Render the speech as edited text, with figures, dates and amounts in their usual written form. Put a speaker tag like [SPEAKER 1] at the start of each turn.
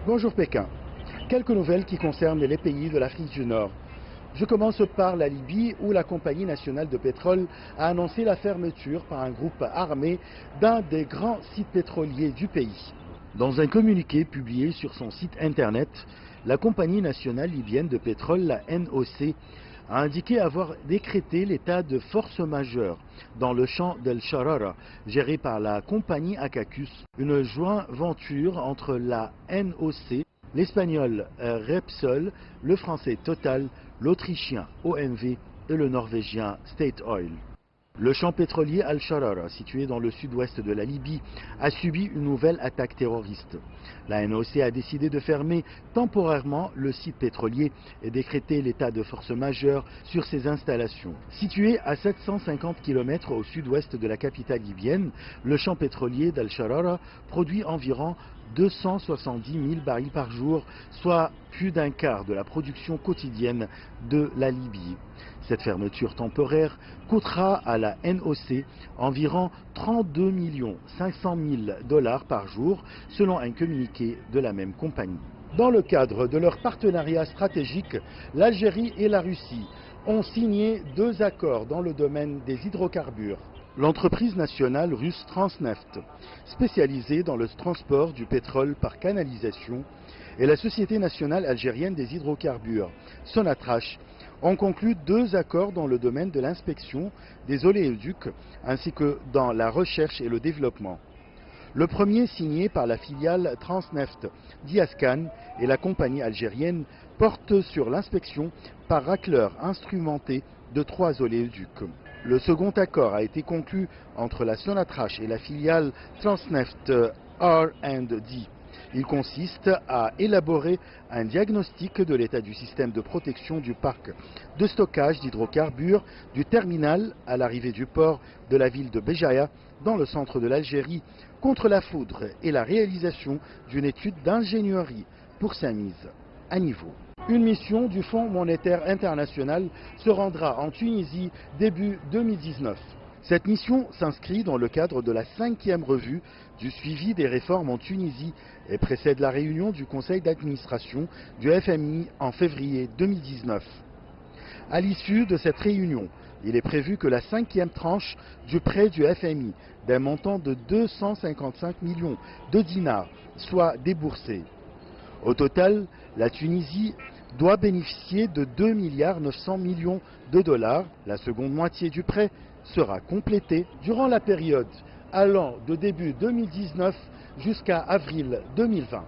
[SPEAKER 1] Bonjour Pékin. Quelques nouvelles qui concernent les pays de l'Afrique du Nord. Je commence par la Libye où la Compagnie nationale de pétrole a annoncé la fermeture par un groupe armé d'un des grands sites pétroliers du pays. Dans un communiqué publié sur son site internet, la Compagnie nationale libyenne de pétrole, la NOC, a indiqué avoir décrété l'état de force majeure dans le champ d'El Sharara, géré par la compagnie Acacus, une joint venture entre la NOC, l'espagnol Repsol, le français Total, l'autrichien OMV et le norvégien State Oil. Le champ pétrolier Al-Sharara, situé dans le sud-ouest de la Libye, a subi une nouvelle attaque terroriste. La NOC a décidé de fermer temporairement le site pétrolier et décréter l'état de force majeure sur ses installations. Situé à 750 km au sud-ouest de la capitale libyenne, le champ pétrolier d'Al-Sharara produit environ 270 000 barils par jour, soit plus d'un quart de la production quotidienne de la Libye. Cette fermeture temporaire coûtera à la NOC environ 32 500 000 $ par jour, selon un communiqué de la même compagnie. Dans le cadre de leur partenariat stratégique, l'Algérie et la Russie ont signé 2 accords dans le domaine des hydrocarbures. L'entreprise nationale russe Transneft, spécialisée dans le transport du pétrole par canalisation, et la Société nationale algérienne des hydrocarbures, Sonatrach, ont conclu 2 accords dans le domaine de l'inspection des oléoducs ainsi que dans la recherche et le développement. Le premier, signé par la filiale Transneft d'Iascan et la compagnie algérienne, porte sur l'inspection par racleur instrumenté de 3 oléoducs. Le second accord a été conclu entre la Sonatrach et la filiale Transneft R&D. Il consiste à élaborer un diagnostic de l'état du système de protection du parc de stockage d'hydrocarbures du terminal à l'arrivée du port de la ville de Béjaïa dans le centre de l'Algérie contre la foudre et la réalisation d'une étude d'ingénierie pour sa mise à niveau. Une mission du Fonds monétaire international se rendra en Tunisie début 2019. Cette mission s'inscrit dans le cadre de la 5e revue du suivi des réformes en Tunisie et précède la réunion du conseil d'administration du FMI en février 2019. À l'issue de cette réunion, il est prévu que la 5e tranche du prêt du FMI d'un montant de 255 millions de dinars soit déboursée. Au total, la Tunisie doit bénéficier de 2 900 millions de $. La seconde moitié du prêt sera complétée durant la période allant de début 2019 jusqu'à avril 2020.